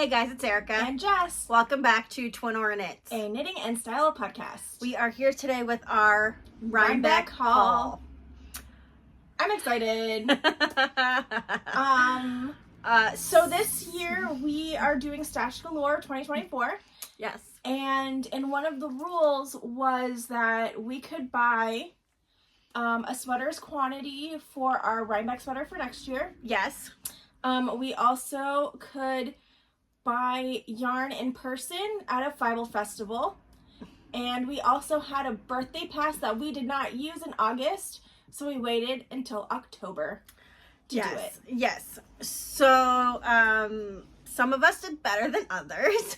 Hey guys, it's Erica. And Jes. Welcome back to Twin Or Knits, a knitting and style podcast. We are here today with our Rhinebeck haul. I'm excited. So this year we are doing Stash Galore 2024. Yes. And one of the rules was that we could buy a sweater's quantity for our Rhinebeck sweater for next year. Yes. We also could buy yarn in person at a Fible Festival. And we also had a birthday pass that we did not use in August, so we waited until October to do it. Yes. So, some of us did better than others.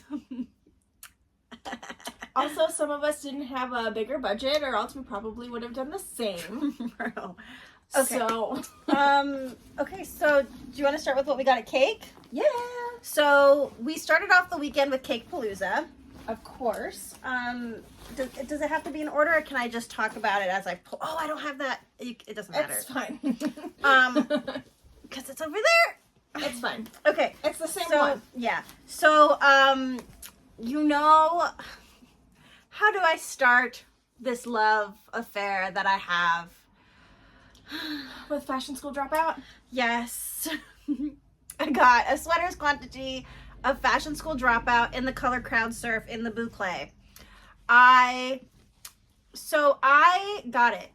Also, some of us didn't have a bigger budget, or else we probably would have done the same. Bro. Okay. Okay, so do you want to start with what we got at Cake? Yeah. So, we started off the weekend with Cake Palooza. Of course. Does it have to be in order, or can I just talk about it as I pull? Oh, I don't have that. It doesn't matter. It's fine. Because it's over there. It's fine. Okay. It's the same one. Yeah. So, you know, how do I start this love affair that I have? With Fashion School Dropout? Yes. I got a sweater's quantity of Fashion School Dropout in the color Crowd Surf in the boucle. I got it.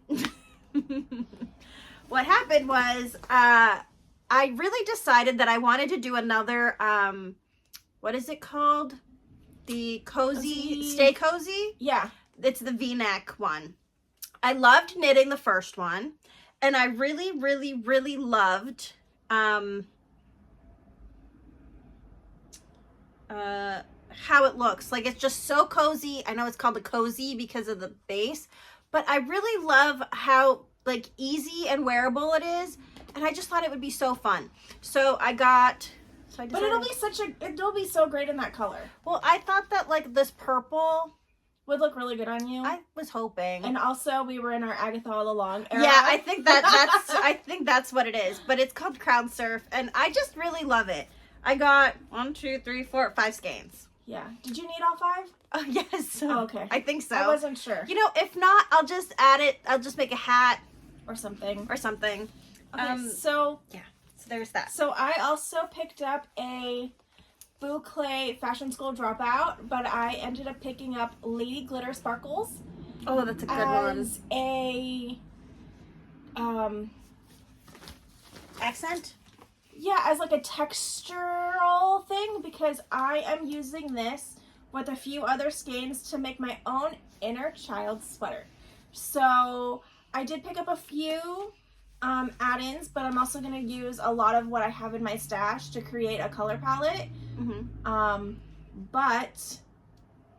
What happened was I really decided that I wanted to do another what is it called? The Stay Cozy? Yeah. It's the V-neck one. I loved knitting the first one, and I really, really, really loved how it looks. Like, it's just so cozy. I know it's called a cozy because of the base, but I really love how like easy and wearable it is, and I just thought it would be so fun. So I got. But it'll be so great in that color. Well, I thought that like this purple would look really good on you. I was hoping. And also, we were in our Agatha All Along era. Yeah, I think that's what it is. But it's called Crowd Surf, and I just really love it. I got 1, 2, 3, 4, 5 skeins. Yeah. Did you need all 5? Oh, yes. Oh, okay. I think so. I wasn't sure. You know, if not, I'll just add it. I'll just make a hat or something. Okay, so yeah. So there's that. So I also picked up a boucle Fashion School Dropout, but I ended up picking up Lady Glitter Sparkles. Oh, that's a good one. As a accent? Yeah, as like a textural thing, because I am using this with a few other skeins to make my own inner child sweater. So I did pick up a few add-ins, but I'm also going to use a lot of what I have in my stash to create a color palette. Mm-hmm. But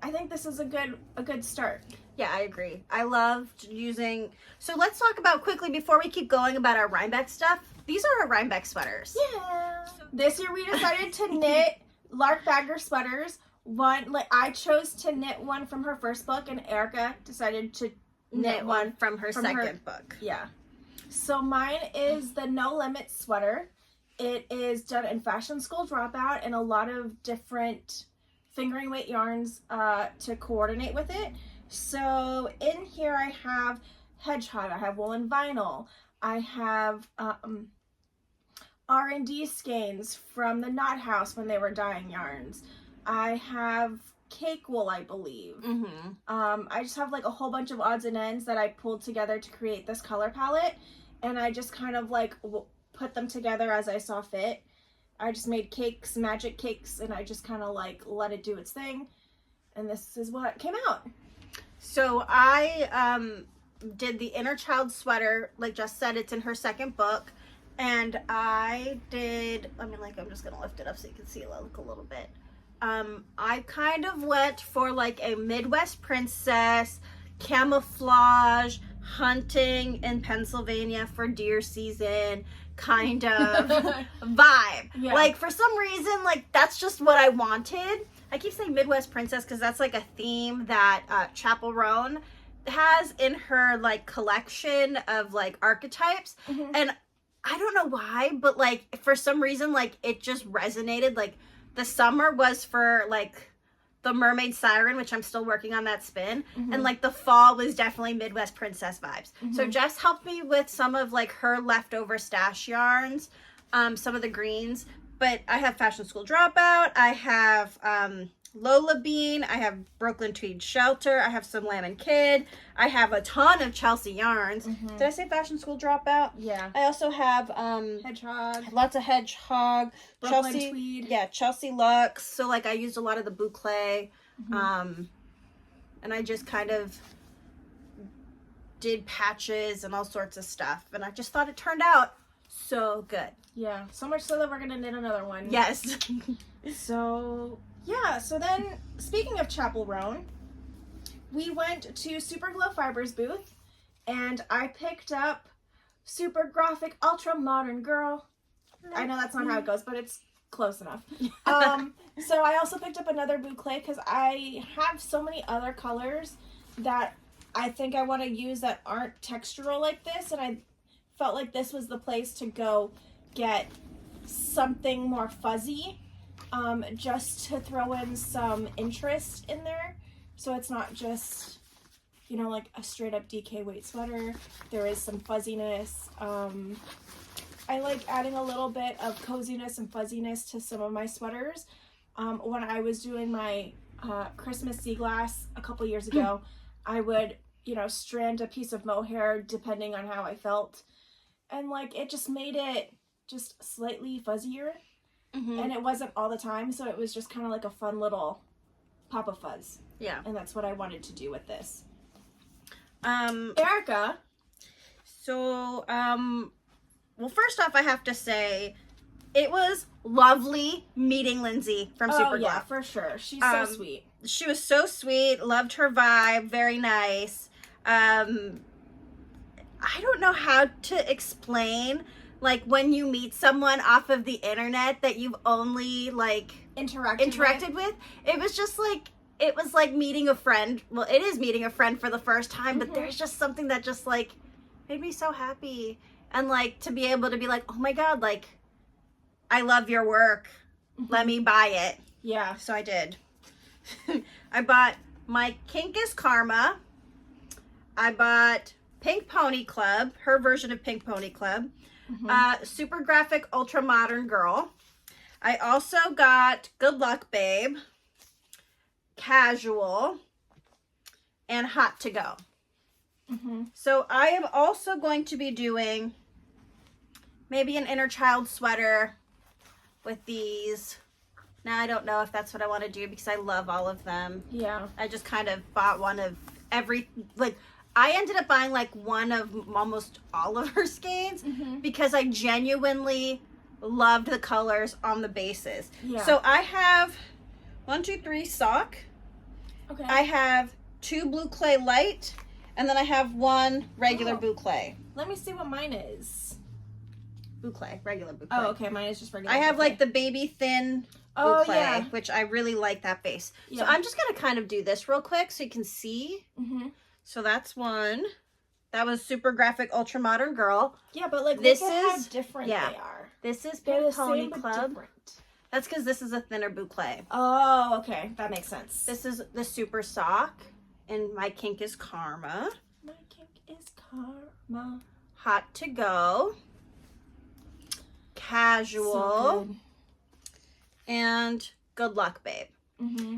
I think this is a good start. Yeah, I agree. I loved using. So let's talk about quickly before we keep going about our Rhinebeck stuff. These are our Rhinebeck sweaters. Yeah. This year we decided to knit Lark Bagger sweaters. I chose to knit one from her first book, and Erica decided to knit one from her second book. Yeah. So mine is the No Limit sweater. It is done in Fashion School Dropout and a lot of different fingering weight yarns to coordinate with it. So in here I have Hedgehog, I have Woolen Vinyl, I have R&D skeins from the Knot House when they were dyeing yarns. I have Cake Wool, I believe. Mm-hmm. I just have like a whole bunch of odds and ends that I pulled together to create this color palette, and I just kind of like put them together as I saw fit. I just made cakes, magic cakes, and I just kind of like let it do its thing, and this is what came out. So I did the Inner Child sweater, like Jess said, it's in her second book. And I did, I'm just going to lift it up so you can see it look a little bit. I kind of went for like a Midwest princess, camouflage, hunting in Pennsylvania for deer season kind of vibe. Yeah. Like, for some reason, like, that's just what I wanted. I keep saying Midwest princess because that's like a theme that Chapel Roan has in her like collection of like archetypes. Mm-hmm. And I don't know why, but like for some reason, like it just resonated. Like the summer was for like the Mermaid Siren, which I'm still working on that spin. And like the fall was definitely Midwest Princess vibes. So Jess helped me with some of like her leftover stash yarns, some of the greens. But I have Fashion School Dropout. I have Lola Bean. I have Brooklyn Tweed Shelter. I have some Lamb and Kid. I have a ton of Chelsea yarns. Did I say Fashion School Dropout? Yeah. I also have Hedgehog. lots of Hedgehog. Brooklyn Chelsea Tweed. Yeah, Chelsea Luxe. So like I used a lot of the boucle. And I just kind of did patches and all sorts of stuff. And I just thought it turned out so good. Yeah. So much so that we're gonna knit another one. Yes. So yeah, so then speaking of Chapel Roan, we went to Super Glow Fibers booth and I picked up Super Graphic Ultra Modern Girl. I know that's not how it goes, but it's close enough. So I also picked up another boucle because I have so many other colors that I think I want to use that aren't textural like this, and I felt like this was the place to go get something more fuzzy, just to throw in some interest in there. So it's not just, you know, like a straight up DK weight sweater. There is some fuzziness. I like adding a little bit of coziness and fuzziness to some of my sweaters. When I was doing my Christmas sea glass a couple years ago, I would, you know, strand a piece of mohair depending on how I felt. And like it just made it just slightly fuzzier. And it wasn't all the time, so it was just kind of like a fun little pop of fuzz. Yeah. And that's what I wanted to do with this. Erica. So, well, first off, I have to say, it was lovely meeting Lindsay from Super Glow. Yeah, for sure. She's so sweet. She was so sweet. Loved her vibe. Very nice. I don't know how to explain, like, when you meet someone off of the internet that you've only, like, interacted with. It was just like, it was like meeting a friend. Well, it is meeting a friend for the first time, but there's just something that just, like, made me so happy. And, like, to be able to be like, oh my God, like, I love your work. Let me buy it. Yeah. So I did. I bought My Kink is Karma. I bought Pink Pony Club, her version of Pink Pony Club. Super Graphic Ultra Modern Girl. I also got Good Luck Babe, Casual, and Hot to Go. So I am also going to be doing maybe an inner child sweater with these. Now I don't know if that's what I want to do because I love all of them. Yeah. I just kind of bought one of every, like, I ended up buying like one of almost all of her skeins because I genuinely loved the colors on the bases. Yeah. So I have 1, 2, 3 sock. Okay. I have 2 blue clay light, and then I have 1 regular boucle. Let me see what mine is. Boucle, regular boucle. Oh, okay. Mine is just regular. I have boucle. like the baby thin Oh, boucle, yeah. which I really like that base. Yeah. So I'm just going to kind of do this real quick so you can see. So that's one. That was Super Graphic Ultra Modern Girl. Yeah, but like This look at how is- different yeah. they are. This is They're Pink the Pony same but Club. different. That's because this is a thinner boucle. Oh, okay. That makes sense. This is the Super Sock, and My Kink is Karma. My kink is karma. Hot to Go. Casual. So good. And Good Luck Babe.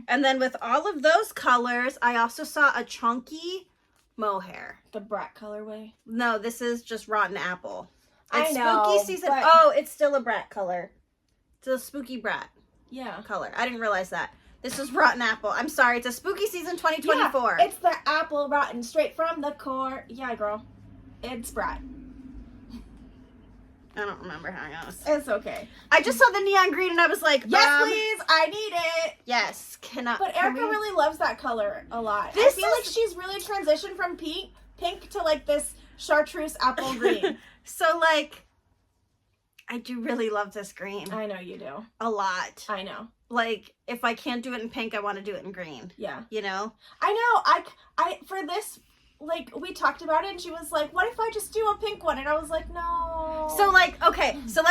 And then with all of those colors, I also saw a chunky mohair. The brat colorway. No, this is just Rotten Apple. I It's know, spooky season. but- Oh, it's still a brat color. It's a spooky brat Yeah. color. I didn't realize that. This is Rotten Apple. I'm sorry. It's a spooky season 2024. Yeah, it's the apple rotten straight from the core. Yeah, girl. It's brat. I don't remember how it goes. It's okay. I just saw the neon green and I was like, Yes, please. I need it. Yes. But Erica really loves that color a lot. This I feel like she's really transitioned from pink to like this chartreuse apple green. So, like, I do really love this green. I know you do. A lot. I know. Like, if I can't do it in pink, I want to do it in green. Yeah. You know? I know. I for this like, we talked about it, and she was like, what if I just do a pink one? And I was like, no. So, like, okay, so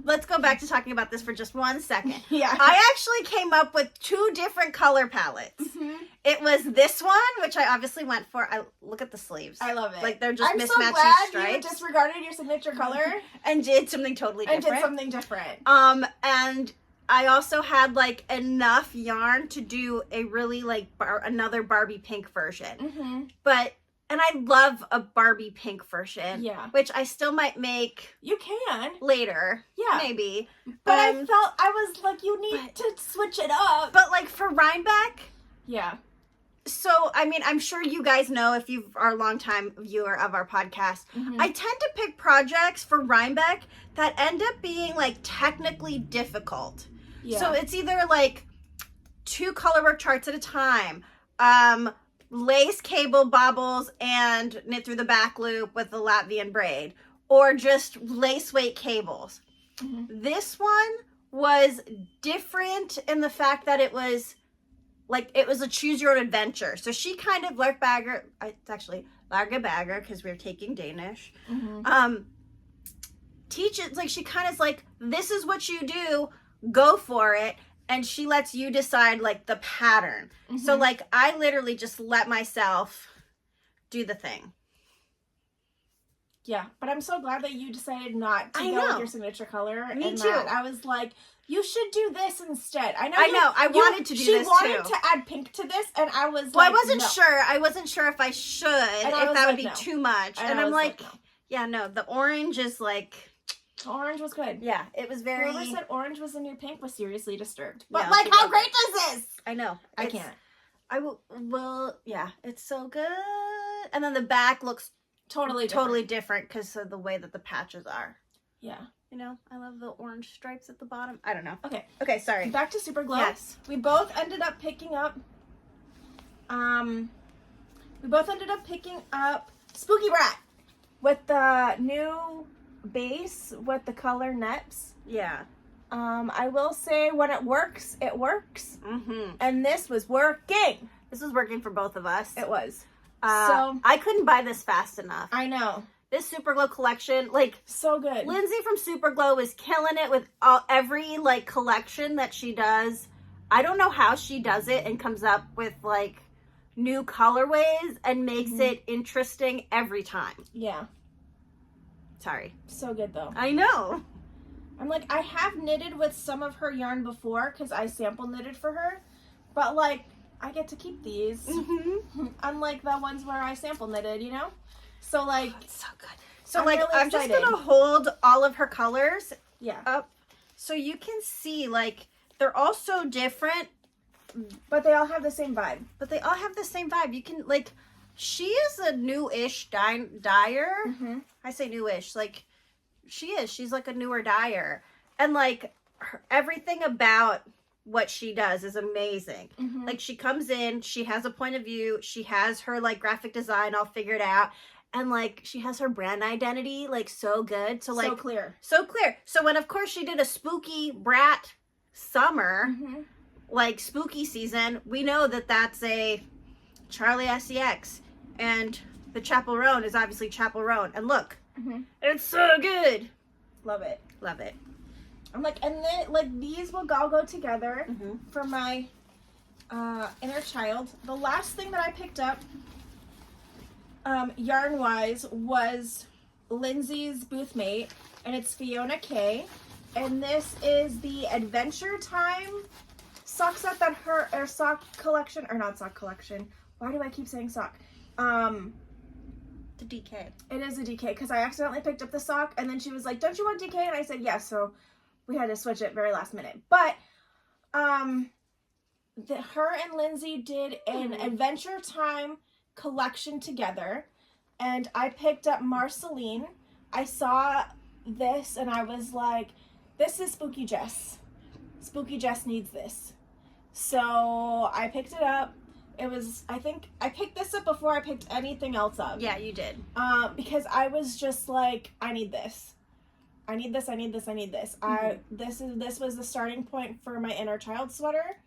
let's go back to talking about this for just 1 second. Yeah. I actually came up with 2 different color palettes. Mm-hmm. It was this one, which I obviously went for. Look at the sleeves. I love it. Like, they're just I'm mismatching so glad stripes. you disregarded your signature color. And did something totally different. And did something different. And I also had, like, enough yarn to do a really, like, another Barbie pink version. Mm-hmm. And I love a Barbie pink version. Yeah. Which I still might make. You can. Later. Yeah. Maybe. But I was like, you need to switch it up. But, like, for Rhinebeck. Yeah. So, I mean, I'm sure you guys know if you are a longtime viewer of our podcast. Mm-hmm. I tend to pick projects for Rhinebeck that end up being, like, technically difficult. Yeah. So it's either, like, 2 colorwork charts at a time, lace cable bobbles and knit through the back loop with the Latvian braid, or just lace weight cables. Mm-hmm. This one was different in the fact that it was a choose your own adventure. So she kind of it's actually Large Bagger because we're taking Danish. Mm-hmm. Teaches, like, she kind of is like, this is what you do, go for it. And she lets you decide, like, the pattern. Mm-hmm. So, like, I literally just let myself do the thing. Yeah, but I'm so glad that you decided not to I go know. with your signature color. Me and too. That. I was like, you should do this instead. I wanted to do this, She wanted too. to add pink to this, and I was Well, like, I wasn't no. sure. I wasn't sure if I should, if that would be too much. And I'm like, no. yeah, no, the orange is like... Orange was good. Yeah, it was very... Whoever said orange was the new pink was seriously disturbed. But, Yeah, like, how great this is! I know. I can't. I will, yeah, it's so good. And then the back looks Totally different because of the way that the patches are. Yeah. You know, I love the orange stripes at the bottom. I don't know. Okay, sorry. Back to Super Glow. Yes. We both ended up picking up, Spooky Brat with the new base with the color Neps. Yeah. I will say when it works, it works. Mm-hmm. And this was working. This was working for both of us. It was. So I couldn't buy this fast enough. I know. This Super Glow collection, like, so good. Lindsay from Super Glow is killing it with every, like, collection that she does. I don't know how she does it and comes up with, like, new colorways and makes it interesting every time. Yeah. Sorry. So good, though. I know. I'm like, I have knitted with some of her yarn before because I sample knitted for her. But, like, I get to keep these. Mm-hmm. Unlike the ones where I sample knitted, you know? So, like... Oh, it's so good. So, I'm really just excited. going to hold all of her colors up so you can see, like, they're all so different. But they all have the same vibe. You can, like, she is a new-ish dyer. Mm-hmm. I say new-ish. Like, she is. She's, like, a newer dyer. And, like, everything about what she does is amazing. Mm-hmm. Like, she comes in, she has a point of view, she has her, like, graphic design all figured out, and, like, she has her brand identity, like, so good. So, like, so clear. So when, of course, she did a Spooky Brat summer, like, spooky season, we know that that's a Charlie SCX, and the Chaperone is obviously Chaperone. And look, it's so good. Love it. Love it. I'm like, and then, like, these will all go together for my inner child. The last thing that I picked up, yarn-wise, was Lindsay's booth mate, and it's Fiona K. And this is the Adventure Time sock set that or sock collection, or not sock collection. Why do I keep saying sock? The DK. It is a DK, because I accidentally picked up the sock, and then she was like, don't you want DK? And I said, yes, so we had to switch it very last minute. But, her and Lindsay did an Adventure Time collection together, and I picked up Marceline. I saw this, and I was like, this is Spooky Jes. Spooky Jes needs this. So, I picked it up. It was, I think, I picked this up before I picked anything else up. Yeah, you did. Because I was just like, I need this. I need this, I need this, I need this. This was the starting point for my inner child sweater.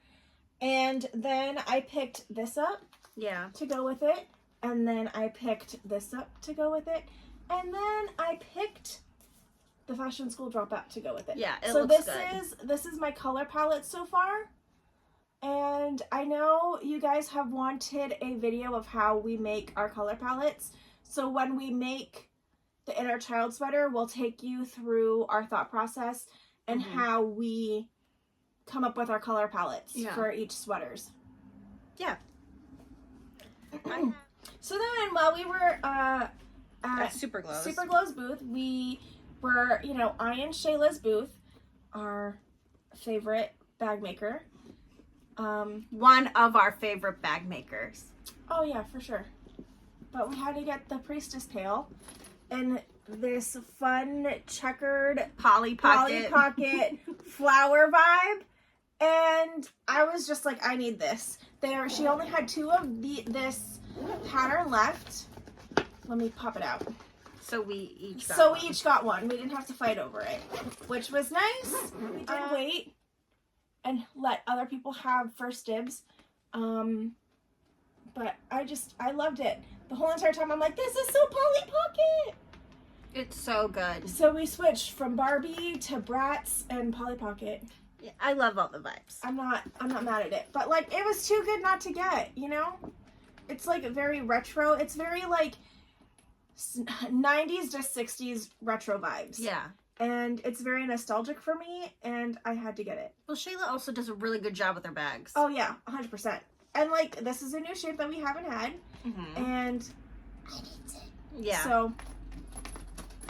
And then I picked this up. Yeah. To go with it. And then I picked this up to go with it. And then I picked the Fashion School Dropout to go with it. Yeah, it so looks good. This is my color palette so far. And I know you guys have wanted a video of how we make our color palettes. So when we make the inner child sweater, we'll take you through our thought process and how we come up with our color palettes for each sweaters. Yeah. So then while we were at Superglow's booth, we were, eyeing Shayla's booth, our favorite bag maker. One of our favorite bag makers. Oh yeah, for sure. But we had to get the priestess pail and this fun checkered Polly Pocket flower vibe. And I was just like, I need this. She only had 2 of this pattern left. Let me pop it out. So we each got one. We didn't have to fight over it, which was nice. We did wait and let other people have first dibs. But I loved it. The whole entire time I'm like, this is so Polly Pocket. It's so good. So we switched from Barbie to Bratz and Polly Pocket. Yeah, I love all the vibes. I'm not mad at it. But like, it was too good not to get, It's like very retro. It's very like 90s to 60s retro vibes. Yeah. And it's very nostalgic for me, and I had to get it. Well, Shayla also does a really good job with her bags. Oh yeah, 100%. And like, this is a new shape that we haven't had, and I need it. Yeah. So,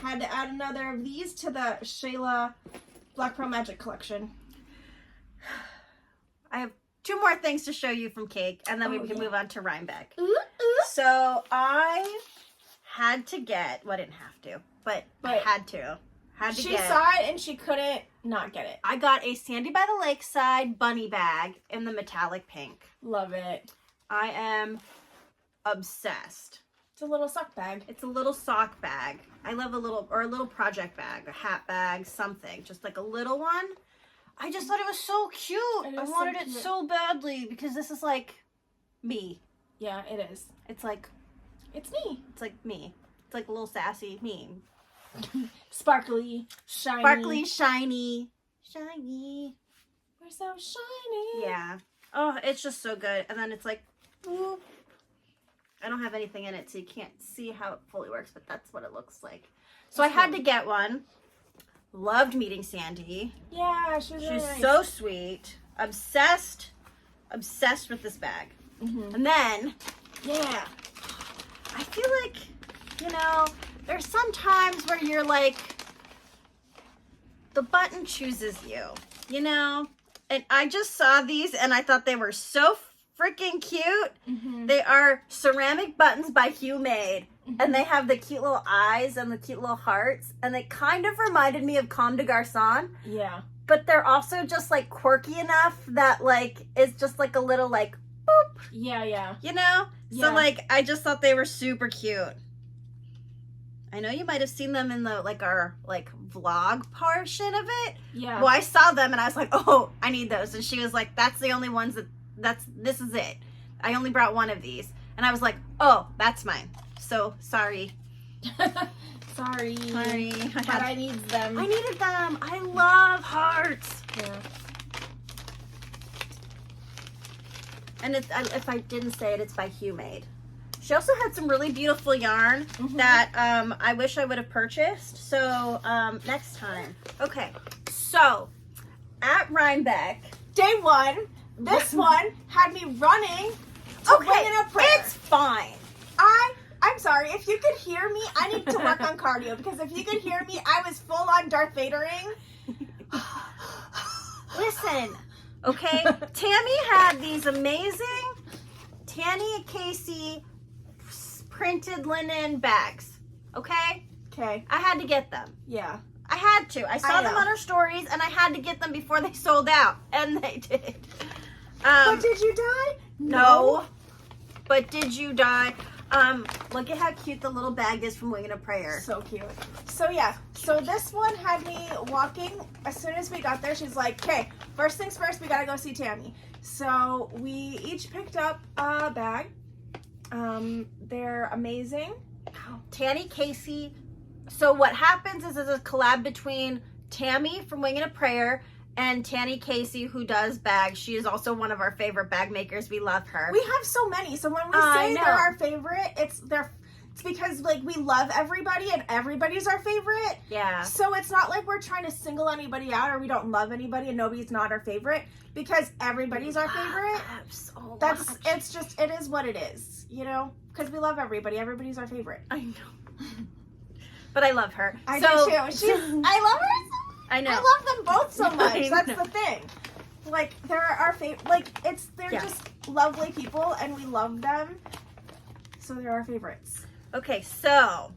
had to add another of these to the Shayla Black Pearl Magic collection. I have 2 more things to show you from Cake, and then we can move on to Rhinebeck. Ooh. So I had to get, well, I didn't have to, but I had to. She saw it and she couldn't not get it. I got a Sandy by the Lakeside bunny bag in the metallic pink. Love it. I am obsessed. It's a little sock bag. It's a little sock bag. I love a little project bag, a hat bag, something. Just like a little one. I just thought it was so cute. I wanted it so badly because this is like me. Yeah, it is. It's like, it's me. It's like me. It's like a little sassy me. Sparkly, shiny. Sparkly, shiny. Shiny. We're so shiny. Yeah. Oh, it's just so good. And then it's like, whoop. I don't have anything in it, so you can't see how it fully works, but that's what it looks like. So I had to get one. Loved meeting Sandy. Yeah, she's really nice. So sweet. Obsessed with this bag. And then, I feel like, there's some times where you're like, the button chooses you, And I just saw these and I thought they were so freaking cute. They are ceramic buttons by Hugh Made. And they have the cute little eyes and the cute little hearts. And they kind of reminded me of Comme des Garçons. Yeah. But they're also just like quirky enough that like, it's just like a little like, boop. Yeah. Yeah. So like, I just thought they were super cute. I know you might have seen them in the our vlog portion of it. Yeah. Well, I saw them and I was like, oh, I need those. And she was like, that's the only ones this is it. I only brought one of these. And I was like, oh, that's mine. So sorry. Sorry. But I need them. I needed them. I love hearts. Yeah. And if I didn't say it, it's by Hugh Made. She also had some really beautiful yarn that I wish I would have purchased. So next time. Okay. So at Rhinebeck, day 1, this one had me running to win in a prayer. It's fine. I'm sorry. If you could hear me, I need to work on cardio because if you could hear me, I was full on Darth Vadering. Listen, okay? Tammy had these amazing Tanny Casey printed linen bags. Okay? Okay. I had to get them. Yeah. I had to. I saw them on her stories and I had to get them before they sold out. And they did. But did you die? No. But did you die? Look at how cute the little bag is from Wing and a Prayer. So cute. So yeah, so this one had me walking. As soon as we got there, she's like, okay, first things first, we gotta go see Tammy. So we each picked up a bag They're amazing. Tanny Casey. So what happens is it's a collab between Tammy from Winging a Prayer and Tanny Casey, who does bags. She is also one of our favorite bag makers. We love her. We have so many. So when we say they're our favorite, it's because like we love everybody and everybody's our favorite. Yeah. So it's not like we're trying to single anybody out or we don't love anybody and nobody's not our favorite, because everybody's our favorite. So It is what it is, you know? Because we love everybody. Everybody's our favorite. I know. But I love her. I do too. I love her. I know. I love them both so much. That's the thing. Like they're our favorite. Like they're just lovely people, and we love them. So they're our favorites. Okay, so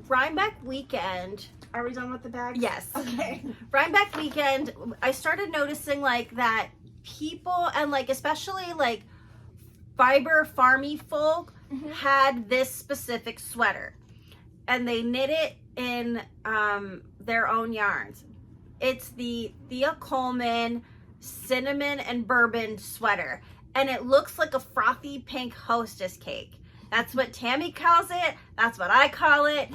Rhinebeck weekend. Are we done with the bags? Yes. Okay. Rhinebeck weekend, I started noticing like that people, and like especially like fiber farmy folk, had this specific sweater, and they knit it in their own yarns. It's the Thea Coleman cinnamon and bourbon sweater, and it looks like a frothy pink hostess cake. That's what Tammy calls it. That's what I call it.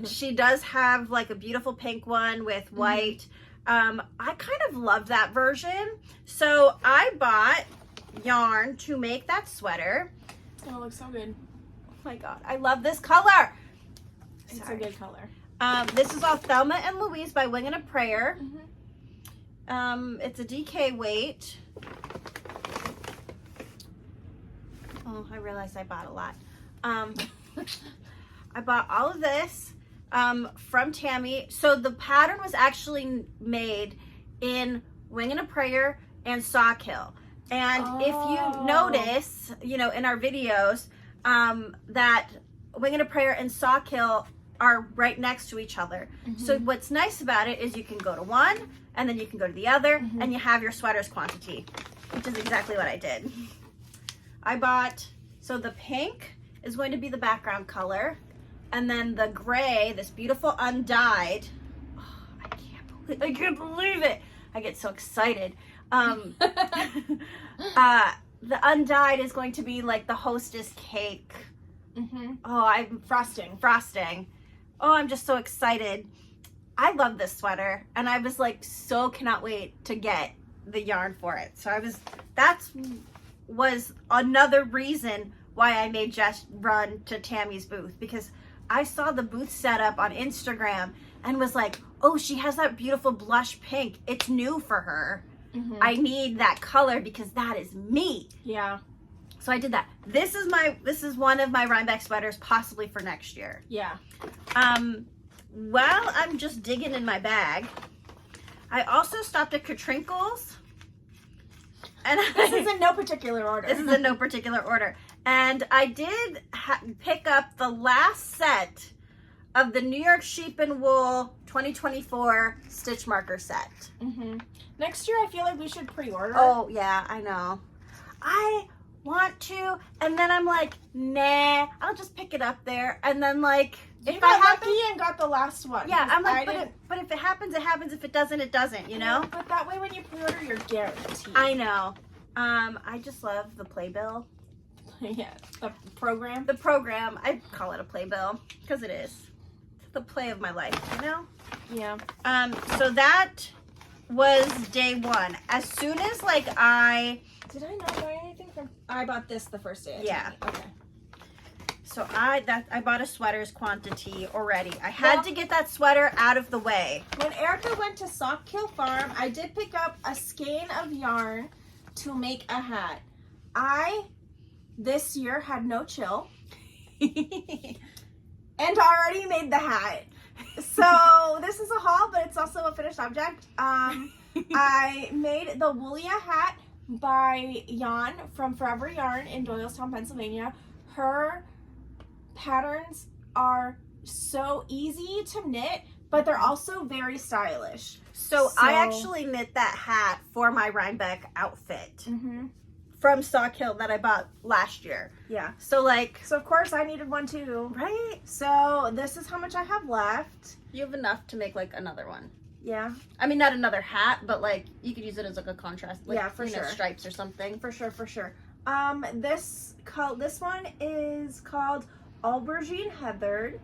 She does have like a beautiful pink one with white. I kind of love that version. So I bought yarn to make that sweater. Oh, it looks so good. Oh my God, I love this color. It's a good color. This is all Thelma and Louise by Winging a Prayer. It's a DK weight. Oh, I realized I bought a lot. I bought all of this from Tammy. So the pattern was actually made in Winging a Prayer and Sawkill. And if you notice, you know, in our videos, that Winging a Prayer and Sawkill are right next to each other. So what's nice about it is you can go to one and then you can go to the other and you have your sweater's quantity, which is exactly what I did. I bought, so the pink is going to be the background color, and then the gray, this beautiful undyed, oh, I can't believe it. I get so excited. The undyed is going to be like the hostess cake. Oh, I'm frosting. Oh, I'm just so excited. I love this sweater, and I was like, so cannot wait to get the yarn for it. So that was another reason why I made Jess run to Tammy's booth, because I saw the booth set up on Instagram and was like, oh, she has that beautiful blush pink. It's new for her. I need that color because that is me. Yeah. So I did that. This is one of my Rhinebeck sweaters, possibly for next year. Yeah. While I'm just digging in my bag, I also stopped at Katrinkles. And this is in no particular order. This is in no particular order. And I did pick up the last set of the New York Sheep and Wool 2024 stitch marker set. Next year, I feel like we should pre-order. Oh, yeah, I know. I want to, and then I'm like, nah, I'll just pick it up there. And then, like, if I got lucky and got the last one. Yeah, I'm like, but if it happens, it happens. If it doesn't, it doesn't, you know? But that way, when you pre-order, you're guaranteed. I know. I just love the playbill. Yeah, the program. The program. I call it a playbill because it is. It's the play of my life, you know? Yeah. So that was day one. As soon as, like, Did I not buy anything from... I bought this the first day. Yeah. Okay. So I bought a sweater's quantity already. I had to get that sweater out of the way. When Erica went to Sawkill Farm, I did pick up a skein of yarn to make a hat. This year, had no chill. And already made the hat. So this is a haul, but it's also a finished object. I made the Woolia hat by Jan from Forever Yarn in Doylestown, Pennsylvania. Her patterns are so easy to knit, but they're also very stylish. So I actually knit that hat for my Rhinebeck outfit from Sawkill that I bought last year. Yeah. So of course I needed one too. Right? So this is how much I have left. You have enough to make like another one. Yeah. I mean, not another hat, but like you could use it as like a contrast. Like, yeah, for sure. Stripes or something. For sure. This one is called Aubergine Heathered.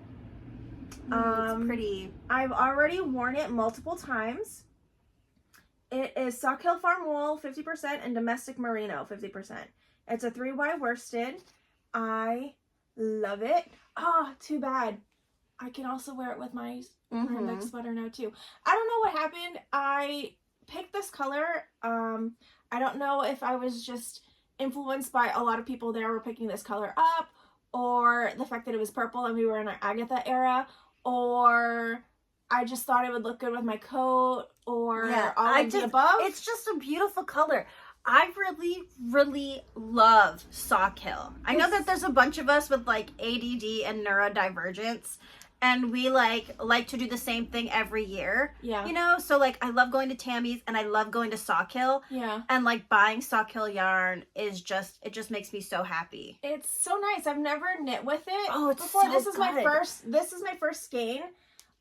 It's pretty. I've already worn it multiple times. It is Sock Hill Farm Wool 50% and Domestic Merino 50%. It's a 3Y worsted. I love it. Oh, too bad. I can also wear it with my Rhinebeck sweater now too. I don't know what happened. I picked this color. I don't know if I was just influenced by a lot of people there were picking this color up, or the fact that it was purple and we were in our Agatha era, or I just thought it would look good with my coat, or all of the above. It's just a beautiful color. I really, really love Sock Hill. I know that there's a bunch of us with like ADD and neurodivergence, and we like to do the same thing every year. Yeah. You know, so like I love going to Tammy's and I love going to Sock Hill. Yeah. And like buying Sock Hill yarn is just, it just makes me so happy. It's so nice. I've never knit with it. Oh, it's before. so This is good. my first skein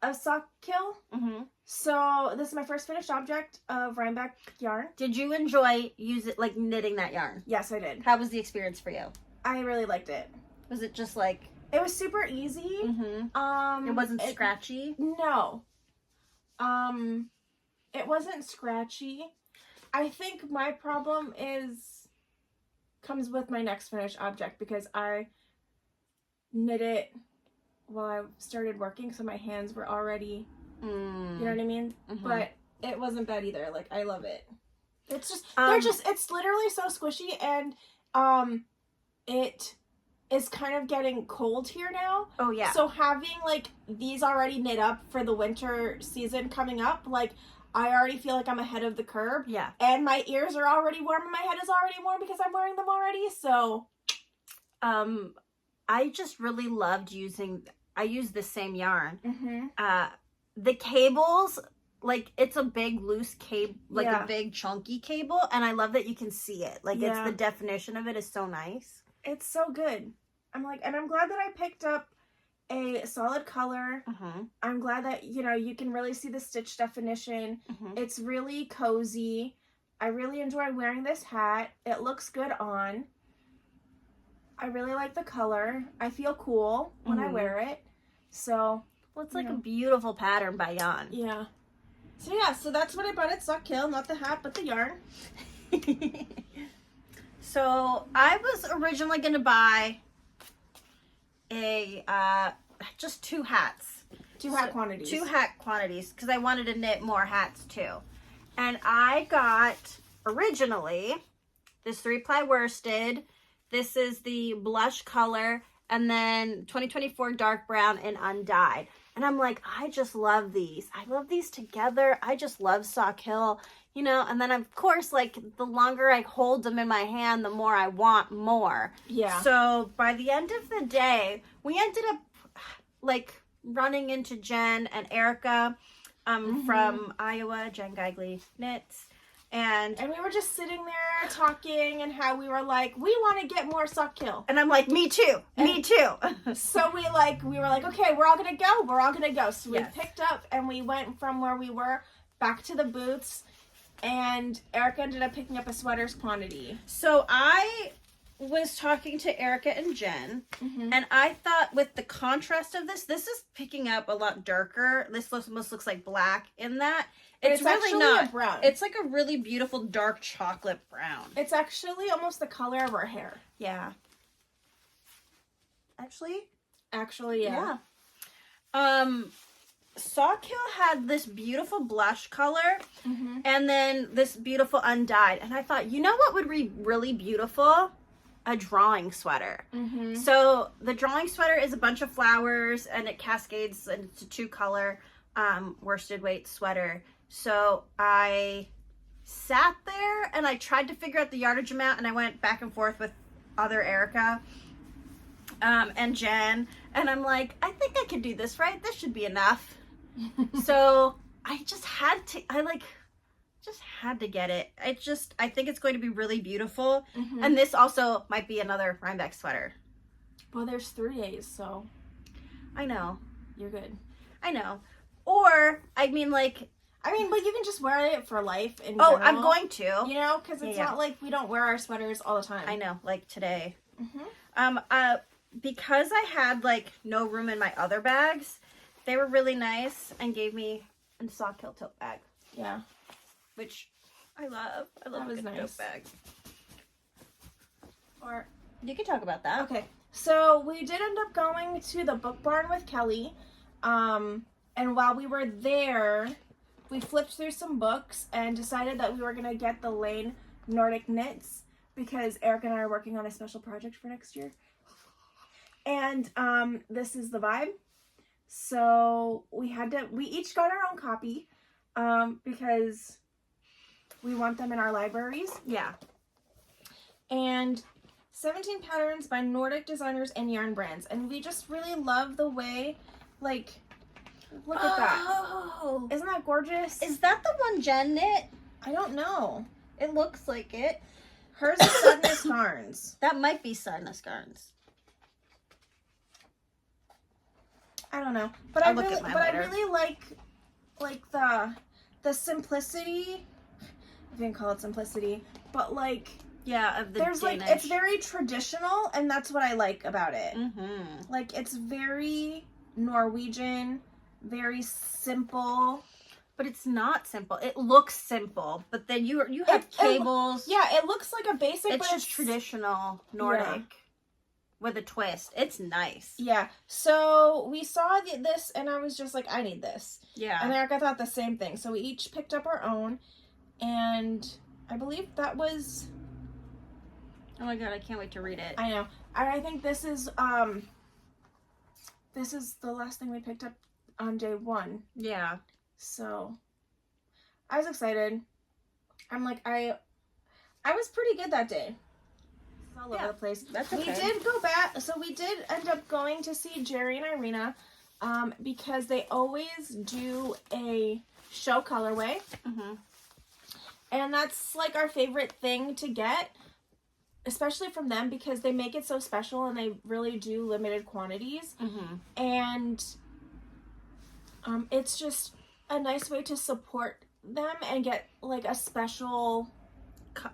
of Sock Hill. Mm-hmm. So this is my first finished object of Rhinebeck yarn. Did you enjoy knitting that yarn? Yes, I did. How was the experience for you? I really liked it. Was it just like... It was super easy. Mm-hmm. It wasn't scratchy? No. It wasn't scratchy. I think my problem comes with my next finished object, because I knit it while I started working, so my hands were already, you know what I mean? Mm-hmm. But it wasn't bad either. Like, I love it. It's just, it's literally so squishy, and it is kind of getting cold here now. Oh, yeah. So having, like, these already knit up for the winter season coming up, like, I already feel like I'm ahead of the curve. Yeah. And my ears are already warm and my head is already warm because I'm wearing them already, so. I just really loved I used the same yarn. Mm-hmm. The cables, like, it's a big loose cable, like Yeah. a big chunky cable, and I love that you can see it. Like, it's the definition of it is so nice. It's so good. I'm glad that I picked up a solid color. Mm-hmm. I'm glad that, you can really see the stitch definition. Mm-hmm. It's really cozy. I really enjoy wearing this hat. It looks good on. I really like the color. I feel cool when I wear it. So, well, it's like a beautiful pattern by Jan. Yeah. So that's what I bought at Sock Hill. Not the hat, but the yarn. So I was originally going to buy just 2 hats. 2 hat quantities. 2 hat quantities, because I wanted to knit more hats too. And I got originally this 3-ply worsted. This is the blush color, and then 2024 dark brown and undyed. And I'm like, I just love these. I love these together. I just love Sock Hill, and then of course, like, the longer I hold them in my hand, the more I want more. Yeah. So by the end of the day, we ended up like running into Jen and Erica from Iowa, Jen Geigley Knits. And we were just sitting there talking, and how we were like, we want to get more Sock Hill. And I'm like, me too. Me too. So we were like, okay, we're all going to go. So we picked up and we went from where we were back to the booths, and Erica ended up picking up a sweaters quantity. So I was talking to Erica and Jen, and I thought with the contrast of this is picking up a lot darker. This almost looks like black in that. It's really actually not. a brown. It's like a really beautiful dark chocolate brown. It's actually almost the color of her hair. Yeah. Actually, yeah. Sock Hill had this beautiful blush color, and then this beautiful undyed. And I thought, you know what would be really beautiful? A drawing sweater. So the drawing sweater is a bunch of flowers, and it cascades, and it's a 2-color worsted weight sweater. So I sat there and I tried to figure out the yardage amount, and I went back and forth with other Erica and Jen, and I'm like, I think I could do this, right? This should be enough. So I just had to get it. I think it's going to be really beautiful. And this also might be another Rhinebeck sweater. Well, there's 3 days, so I know. You're good. I know. Or, I mean, like, I mean, but you can just wear it for life in Oh, general, I'm going to. You know, because it's not like we don't wear our sweaters all the time. I know, like today. Mm-hmm. Because I had like no room in my other bags, they were really nice and gave me a sock hill tote bag. Yeah. Which I love. I love a good tote bag. Or you can talk about that. Okay. So we did end up going to the book barn with Kelly. And while we were there, we flipped through some books and decided that we were going to get the Lane Nordic Knits because Erica and I are working on a special project for next year. And this is the vibe. So we each got our own copy because we want them in our libraries. Yeah. And 17 patterns by Nordic designers and yarn brands. And we just really love the way, like, look at that. Oh. Isn't that gorgeous? Is that the one Jen knit? I don't know. It looks like it. Hers is Sudness Yarns. That might be Sudness Yarns. I don't know. But I really like the simplicity. I didn't call it simplicity, but like of the there's Danish. like it's very traditional, and that's what I like about it. Mm-hmm. Like it's very Norwegian, very simple. But it's not simple. It looks simple, but then you have cables. It looks like a basic, It's but just traditional Nordic. Yeah. With a twist. It's nice. Yeah. So we saw this, and I was just like, I need this. Yeah. And Erica thought the same thing. So we each picked up our own, and I believe that was. Oh my god! I can't wait to read it. I know. And I think this is the last thing we picked up on day 1. Yeah. So I was excited. I'm like I was pretty good that day. All over the place. That's okay. We did go back, so we did end up going to see Jerry and Irina because they always do a show colorway. Mm-hmm. And that's like our favorite thing to get, especially from them because they make it so special and they really do limited quantities. Mm-hmm. And it's just a nice way to support them and get like a special...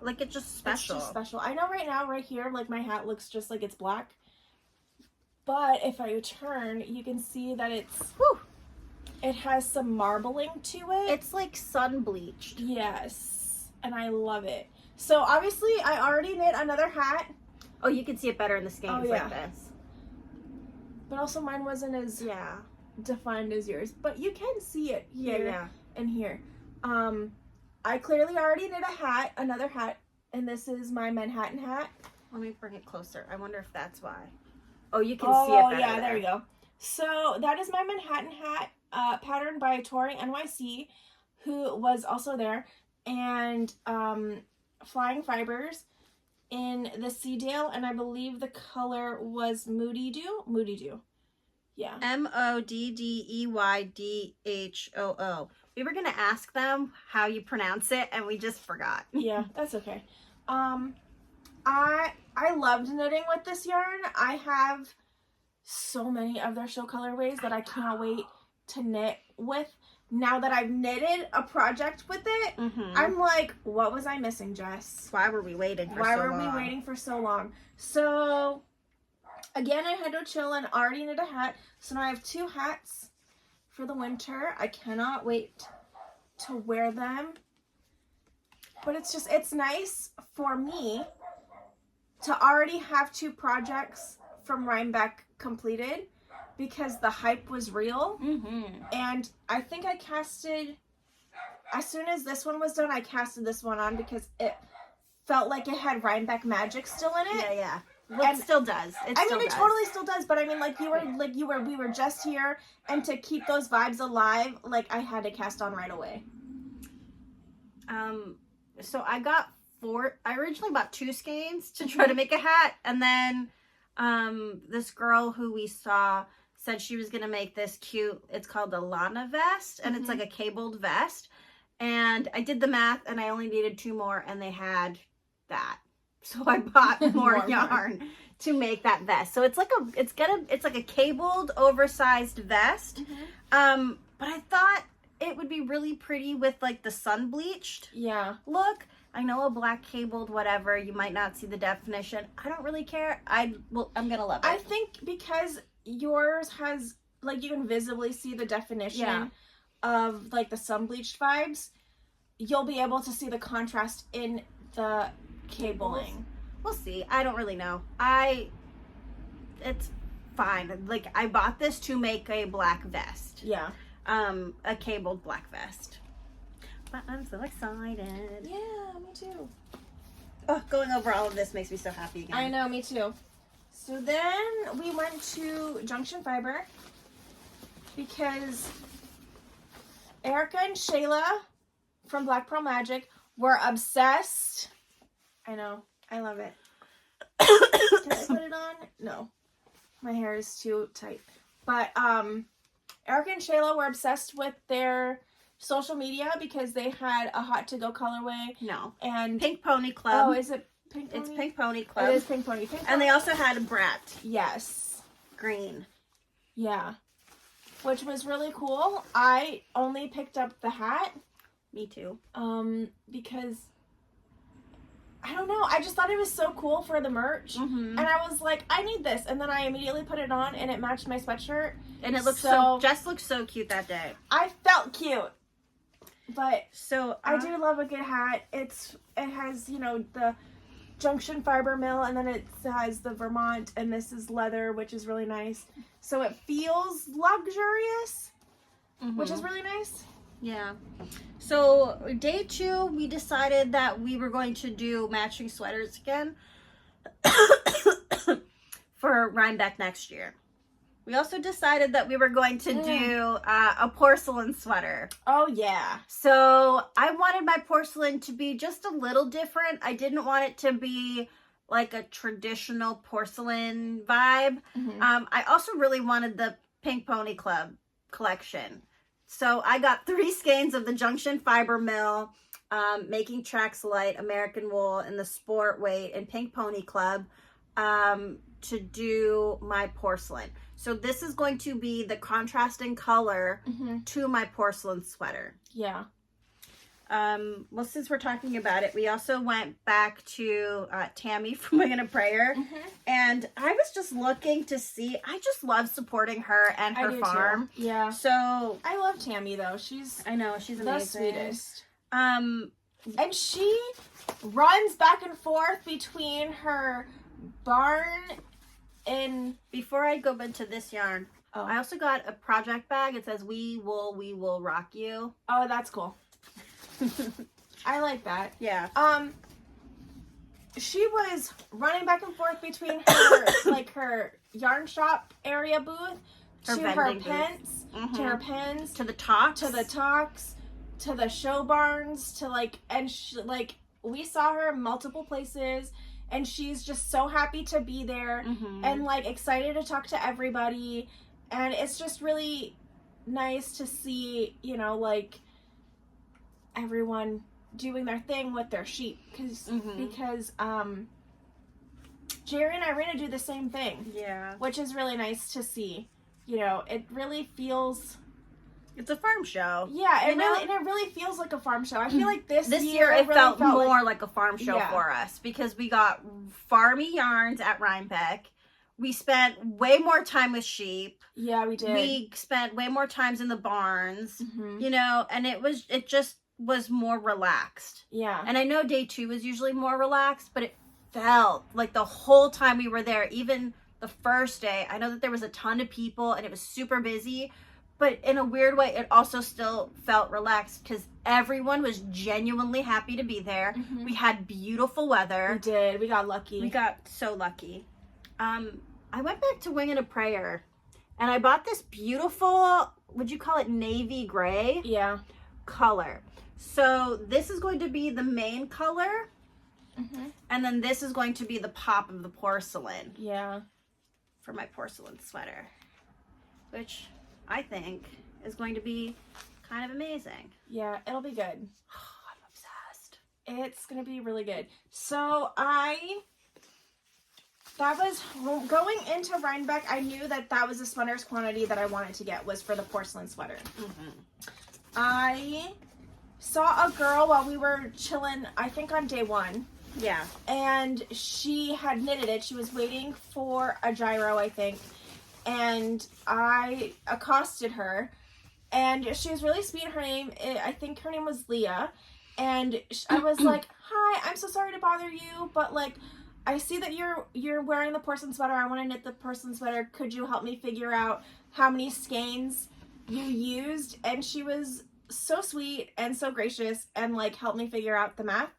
Like it's just special. It's just special. I know right now, right here, like my hat looks just like it's black. But if I turn, you can see that it has some marbling to it. It's like sun bleached. Yes. And I love it. So obviously I already knit another hat. Oh, you can see it better in the skeins like this. But also mine wasn't as defined as yours. But you can see it here and here. I clearly already knit another hat, and this is my Manhattan hat. Let me bring it closer. I wonder if that's why. Oh, you can see it better. Oh, yeah, there you go. So that is my Manhattan hat, patterned by Tori NYC, who was also there, and Flying Fibers in the Seedale, and I believe the color was Moody Dew. Moody Dew. Yeah. MODDEYDHOO. We were going to ask them how you pronounce it, and we just forgot. Yeah, that's okay. I loved knitting with this yarn. I have so many of their show colorways that I can't wait to knit with. Now that I've knitted a project with it, I'm like, what was I missing, Jess? Why were we waiting for so long? Why were we waiting for so long? So, again, I had to chill and already knit a hat. So now I have 2 hats for the winter. I cannot wait to wear them. But it's nice for me to already have 2 projects from Rhinebeck completed because the hype was real. And I think I casted, as soon as this one was done, I casted this one on because it felt like it had Rhinebeck magic still in it. Yeah. Well, it still does. It totally still does. But I mean, we were just here, and to keep those vibes alive, like I had to cast on right away. So I got 4. I originally bought 2 skeins to try to make a hat, and then this girl who we saw said she was gonna make this cute. It's called a Lana vest, and it's like a cabled vest. And I did the math, and I only needed 2 more, and they had that. So I bought more yarn to make that vest. So it's like a cabled, oversized vest. But I thought it would be really pretty with like the sun bleached Yeah. look. I know a black cabled whatever, you might not see the definition. I don't really care. I'm gonna love it. I think because yours has, like, you can visibly see the definition of like the sun bleached vibes, you'll be able to see the contrast in the cabling. We'll see. I don't really know. It's fine. Like, I bought this to make a black vest. Yeah. A cabled black vest. But I'm so excited. Yeah, me too. Oh, going over all of this makes me so happy again. I know, me too. So then we went to Junction Fiber because Erica and Shayla from Black Pearl Magic were obsessed. I know. I love it. Did I put it on? No. My hair is too tight. But Erica and Shayla were obsessed with their social media because they had a hot to go colorway. No. And Pink Pony Club. Oh, is it Pink Pony? It's Pink Pony Club. It is Pink Pony. Pink Pony. And they also had a Brat. Yes. Green. Yeah. Which was really cool. I only picked up the hat. Me too. Because I don't know. I just thought it was so cool for the merch. Mm-hmm. And I was like, I need this. And then I immediately put it on and it matched my sweatshirt. And it looked so Jess looked so cute that day. I felt cute. But so I do love a good hat. It has, you know, the Junction Fiber Mill, and then it has the Vermont, and this is leather, which is really nice. So it feels luxurious, which is really nice. Yeah. So day 2, we decided that we were going to do matching sweaters again for Rhinebeck next year. We also decided that we were going to do a porcelain sweater. Oh, yeah. So I wanted my porcelain to be just a little different. I didn't want it to be like a traditional porcelain vibe. I also really wanted the Pink Pony Club collection. So I got 3 skeins of the Junction Fiber Mill, Making Tracks Light, American Wool, and the Sport Weight, and Pink Pony Club to do my porcelain. So this is going to be the contrasting color to my porcelain sweater. Yeah. Well, since we're talking about it, we also went back to Tammy from Winging a Prayer. And I was just looking to see, I just love supporting her and her farm. Too. Yeah. So I love Tammy, though. I know, she's amazing. The sweetest. And she runs back and forth between her barn and... Before I go into this yarn, I also got a project bag. It says, we will rock you. Oh, that's cool. I like that. Yeah. She was running back and forth between her like her yarn shop area booth to her pens, to her pens, to the talks, to the show barns, to like we saw her multiple places, and she's just so happy to be there and like excited to talk to everybody, and it's just really nice to see, you know, like everyone doing their thing with their sheep because Jerry and Irina do the same thing. Yeah. Which is really nice to see. You know, it really feels... It's a farm show. Yeah, it really feels like a farm show. I feel like this year it really felt more like a farm show for us because we got farmy yarns at Rhinebeck. We spent way more time with sheep. Yeah, we did. We spent way more times in the barns, you know, and it just was more relaxed. Yeah. And I know day 2 is usually more relaxed, but it felt like the whole time we were there, even the first day, I know that there was a ton of people and it was super busy, but in a weird way, it also still felt relaxed because everyone was genuinely happy to be there. We had beautiful weather. We did. We got lucky. We got so lucky. I went back to Winging a Prayer and I bought this beautiful, would you call it navy gray? Yeah. Color. So this is going to be the main color. And then this is going to be the pop of the porcelain. Yeah. For my porcelain sweater. Which I think is going to be kind of amazing. Yeah, it'll be good. I'm obsessed. It's going to be really good. So that was, going into Rhinebeck, I knew that was the sweater's quantity that I wanted to get was for the porcelain sweater. I saw a girl while we were chilling, I think on day 1. Yeah. And she had knitted it. She was waiting for a gyro, I think. And I accosted her. And she was really sweet. I think her name was Leah. And I was like, hi, I'm so sorry to bother you, but like, I see that you're wearing the porcelain sweater. I want to knit the porcelain sweater. Could you help me figure out how many skeins you used? And she was so sweet and so gracious and like helped me figure out the math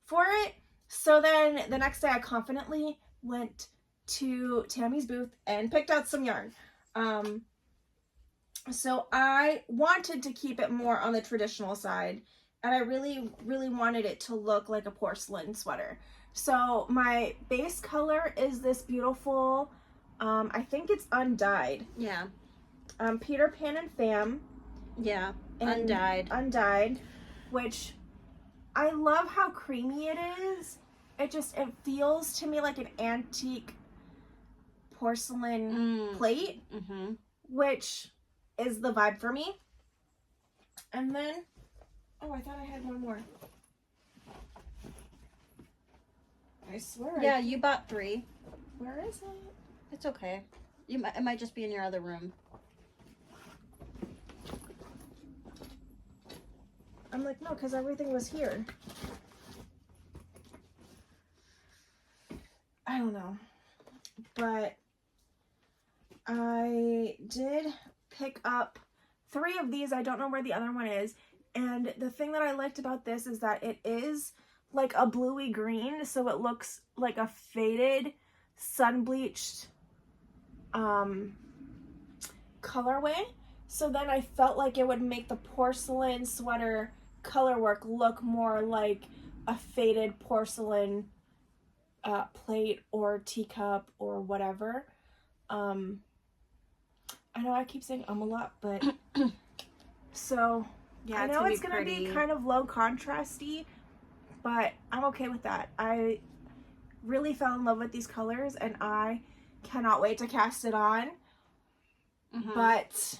for it. So then the next day I confidently went to Tammy's booth and picked out some yarn. So I wanted to keep it more on the traditional side, and I really, really wanted it to look like a porcelain sweater. So my base color is this beautiful, I think it's undyed. Yeah. Peter Pan and Fam. Yeah. And Undyed, which I love how creamy it is. It feels to me like an antique porcelain plate, which is the vibe for me. And then, oh, I thought I had one more. I swear. Yeah, you bought 3. Where is it? It's okay. It might just be in your other room. I'm like, no, because everything was here. I don't know. But I did pick up 3 of these. I don't know where the other one is. And the thing that I liked about this is that it is like a bluey green. So it looks like a faded, sun-bleached colorway. So then I felt like it would make the porcelain sweater color work look more like a faded porcelain plate or teacup or whatever. I know I keep saying a lot, but so yeah, I know it's gonna be kind of low contrasty, but I'm okay with that. I really fell in love with these colors and I cannot wait to cast it on. But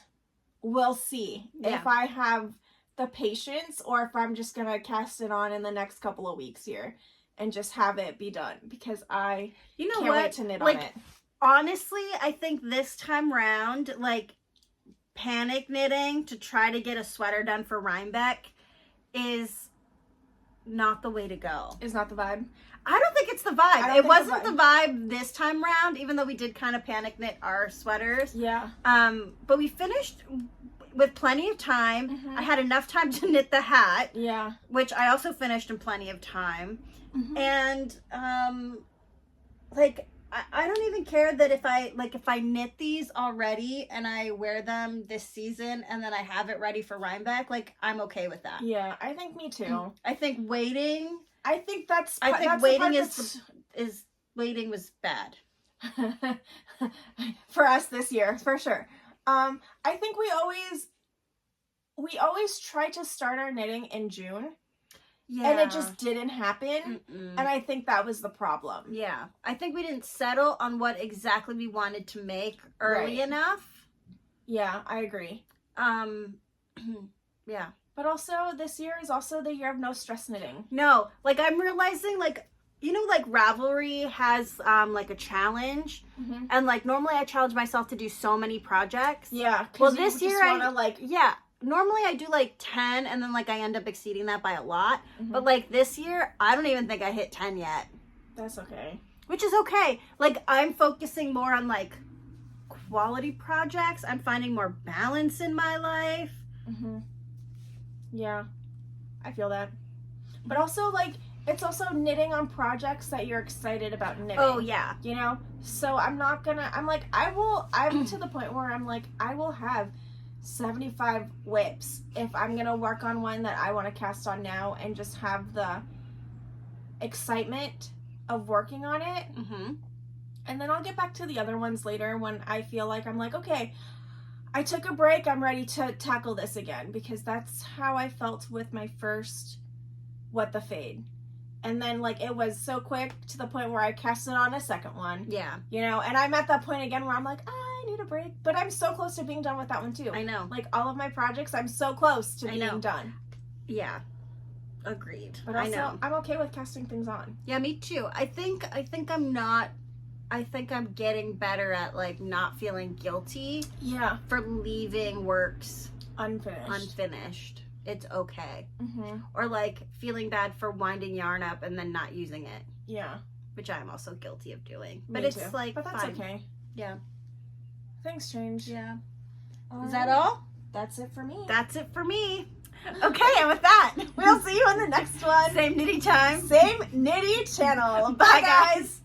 we'll see if I have the patience or if I'm just gonna cast it on in the next couple of weeks here and just have it be done, because I can't wait to knit on it. Honestly, I think this time round, like, panic knitting to try to get a sweater done for Rhinebeck is not the way to go. Is not the vibe? I don't think it's the vibe. It wasn't the vibe this time round, even though we did kind of panic knit our sweaters. Yeah. But we finished with plenty of time. I had enough time to knit the hat. Yeah. Which I also finished in plenty of time. And, like, I don't even care that if I knit these already and I wear them this season and then I have it ready for Rhinebeck, like, I'm okay with that. Yeah, I think me too. I think waiting. I think waiting was bad. For us this year, for sure. I think we always try to start our knitting in June. Yeah. And it just didn't happen. And I think that was the problem. Yeah. I think we didn't settle on what exactly we wanted to make early enough. Yeah, I agree. Yeah. But also, this year is also the year of no stress knitting. No. Like, I'm realizing, like, you know, like, Ravelry has, like, a challenge. And, like, normally I challenge myself to do so many projects. Yeah. Well, this year yeah. Normally I do like 10 and then like I end up exceeding that by a lot. But like this year, I don't even think I hit 10 yet. That's okay. Which is okay. Like, I'm focusing more on like quality projects. I'm finding more balance in my life. Yeah, I feel that. But also, like, it's also knitting on projects that you're excited about knitting. Oh, yeah. You know? So I'm to the point where I'm like, I will have 75 whips if I'm gonna work on one that I want to cast on now and just have the excitement of working on it. And then I'll get back to the other ones later when I feel like I'm like, okay, I took a break, I'm ready to tackle this again, because that's how I felt with my first What the Fade. And then, like, it was so quick to the point where I cast it on a second one. Yeah. You know, and I'm at that point again where I'm like, I need a break. But I'm so close to being done with that one too. I know. Like all of my projects, I'm so close to I know. being done. Yeah. Agreed. But I also, know. I'm okay with casting things on. Yeah, me too. I think I'm getting better at like not feeling guilty Yeah. for leaving works Unfinished. unfinished. It's okay. Mm-hmm. Or like feeling bad for winding yarn up and then not using it, Yeah. which I'm also guilty of doing. But Me it's too. like But that's fine. okay. Yeah. Thanks, Strange. Yeah. All Is that right. all? That's it for me. That's it for me. Okay, and with that, We'll see you in the next one. same knitting time. Same Nitty channel. Bye, guys.